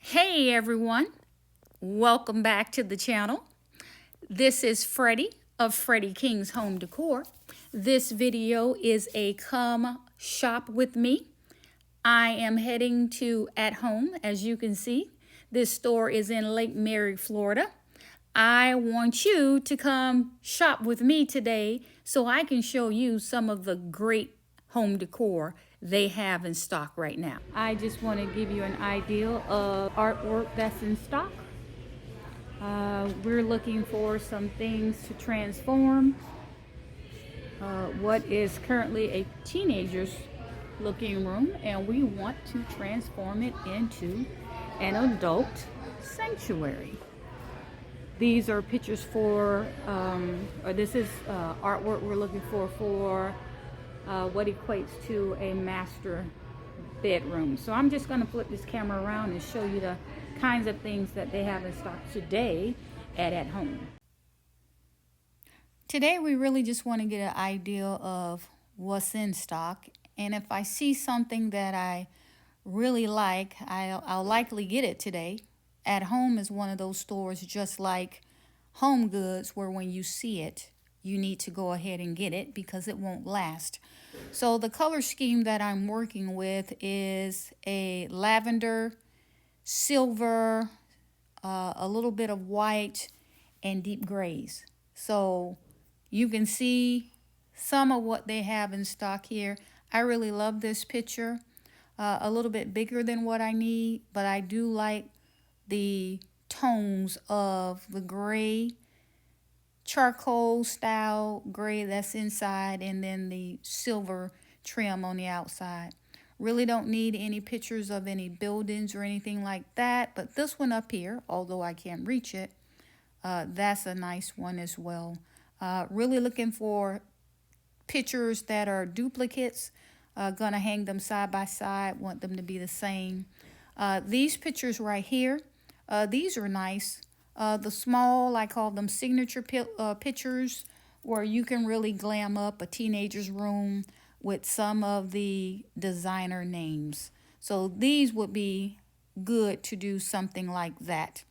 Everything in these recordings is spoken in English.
Hey everyone, welcome back to the channel. This is Freddie of Freddie King's Home Decor. This video is a come shop with me. I am heading to AtHome. As you can see, this store is in Lake Mary, Florida. I want you to come shop with me today so I can show you some of the great home decor they have in stock right now. I just want to give you an idea of artwork that's in stock. We're looking for some things to transform what is currently a teenager's looking room, and we want to transform it into an adult sanctuary. These are pictures for, or this is artwork we're looking for what equates to a master bedroom. So I'm just going to flip this camera around and show you the kinds of things that they have in stock today at AtHome. Today we really just want to get an idea of what's in stock, and if I see something that I really like, I'll likely get it today. AtHome is one of those stores just like Home Goods where when you see it, you need to go ahead and get it because it won't last. So the color scheme that I'm working with is a lavender, silver, a little bit of white, and deep grays. So you can see some of what they have in stock here. I really love this picture. A little bit bigger than what I need, but I do like the tones of the gray, charcoal style gray that's inside, and then the silver trim on the outside. Really don't need any pictures of any buildings or anything like that, but this one up here, although I can't reach it, that's a nice one as well. Really looking for pictures that are duplicates. Gonna hang them side by side, want them to be the same. These pictures right here, these are nice. The small, I call them signature pictures, where you can really glam up a teenager's room with some of the designer names. So these would be good to do something like that.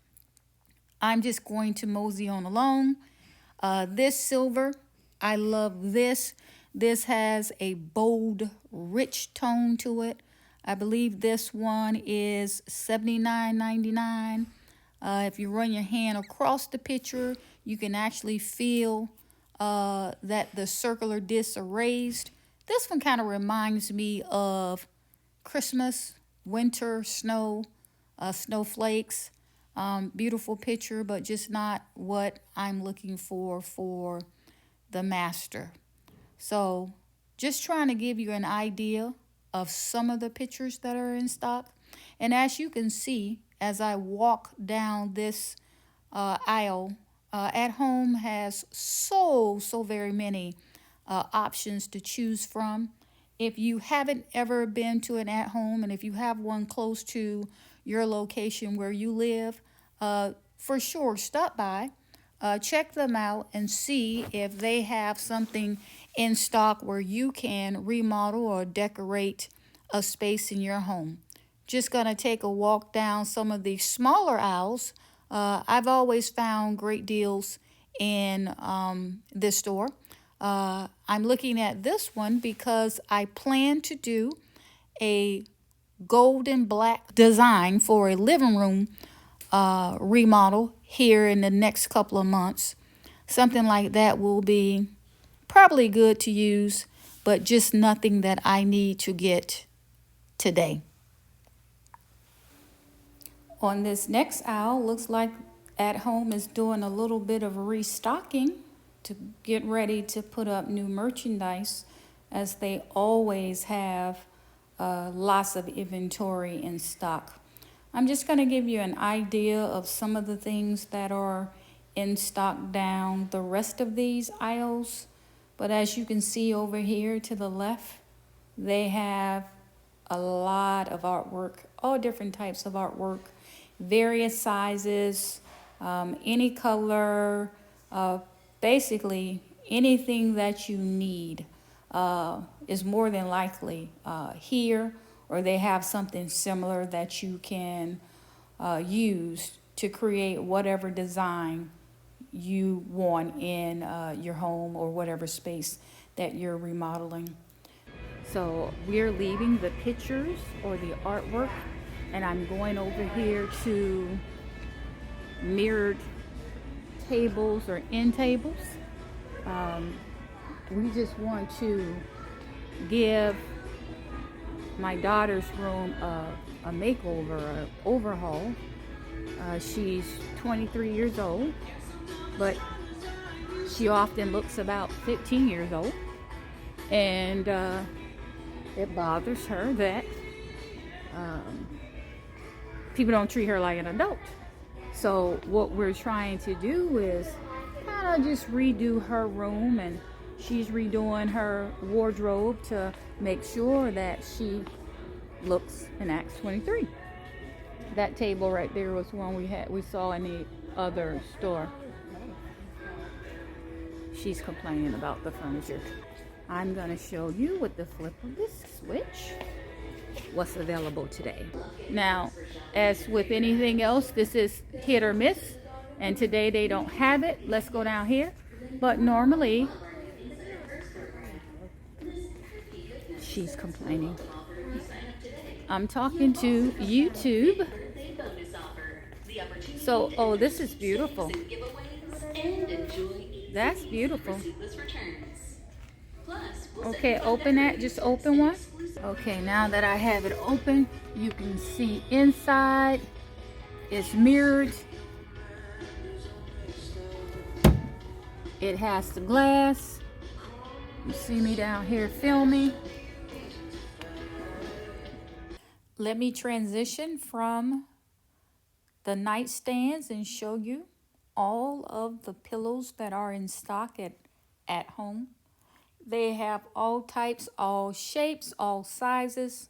I'm just going to mosey on along. This silver, I love this. This has a bold, rich tone to it. I believe this one is $79.99. If you run your hand across the picture, you can actually feel that the circular discs are raised. This one kind of reminds me of Christmas, winter, snow, snowflakes. Beautiful picture, but just not what I'm looking for the master. So just trying to give you an idea of some of the pictures that are in stock. And as you can see, as I walk down this aisle, AtHome has so very many options to choose from. If you haven't ever been to an AtHome, and if you have one close to your location where you live, for sure stop by, check them out, and see if they have something in stock where you can remodel or decorate a space in your home. Just gonna take a walk down some of the smaller aisles. I've always found great deals in this store. I'm looking at this one because I plan to do a gold and black design for a living room remodel here in the next couple of months. Something like that will be probably good to use, but just nothing that I need to get today. On this next aisle, looks like AtHome is doing a little bit of restocking to get ready to put up new merchandise, as they always have lots of inventory in stock. I'm just going to give you an idea of some of the things that are in stock down the rest of these aisles. But as you can see over here to the left, they have a lot of artwork, all different types of artwork, various sizes, any color, basically anything that you need is more than likely here, or they have something similar that you can use to create whatever design you want in your home or whatever space that you're remodeling. So we're leaving the pictures or the artwork, and I'm going over here to mirrored tables or end tables. We just want to give my daughter's room a makeover, an overhaul. She's 23 years old, but she often looks about 15 years old, and it bothers her that people don't treat her like an adult. So what we're trying to do is kind of just redo her room, and she's redoing her wardrobe to make sure that she looks and acts 23. That table right there was one we saw in the other store. She's complaining about the furniture. I'm going to show you with the flip of this switch what's available today. Now, as with anything else, this is hit or miss, and today they don't have it. Let's go down here. But normally, she's complaining. I'm talking to YouTube. So, oh, this is beautiful. That's beautiful. Okay, open that. Just open one. Okay, now that I have it open, you can see inside. It's mirrored. It has the glass. You see me down here filming. Let me transition from the nightstands and show you all of the pillows that are in stock at home. They have all types, all shapes, all sizes,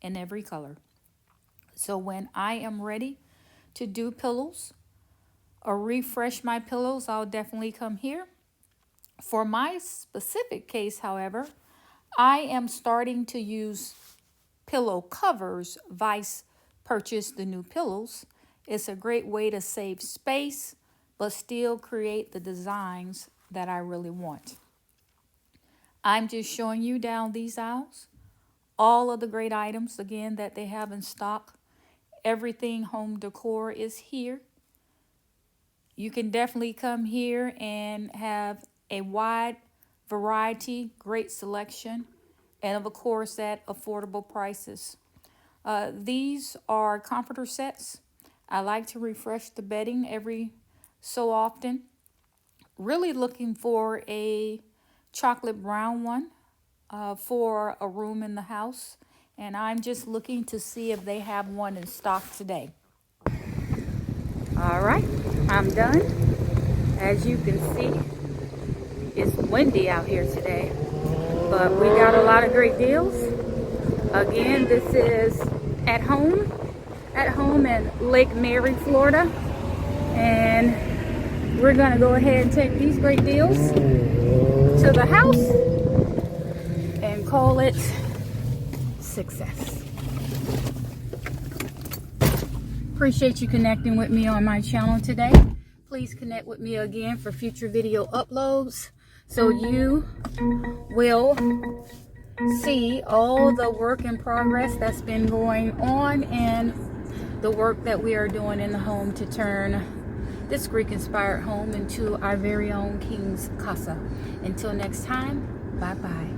and every color. So when I am ready to do pillows or refresh my pillows, I'll definitely come here. For my specific case, however, I am starting to use pillow covers. Vice purchased the new pillows. It's a great way to save space, but still create the designs that I really want. I'm just showing you down these aisles all of the great items, again, that they have in stock. Everything home decor is here. You can definitely come here and have a wide variety, great selection, and of course at affordable prices. These are comforter sets. I like to refresh the bedding every so often. Really looking for a chocolate brown one for a room in the house, and I'm just looking to see if they have one in stock today. All right, I'm done. As you can see, it's windy out here today, but we got a lot of great deals. Again, this is AtHome in Lake Mary, Florida, and we're gonna go ahead and take these great deals to the house and call it success. Appreciate you connecting with me on my channel today. Please connect with me again for future video uploads so you will see all the work in progress that's been going on and the work that we are doing in the home to turn this Greek-inspired home into our very own King's Casa. Until next time, bye-bye.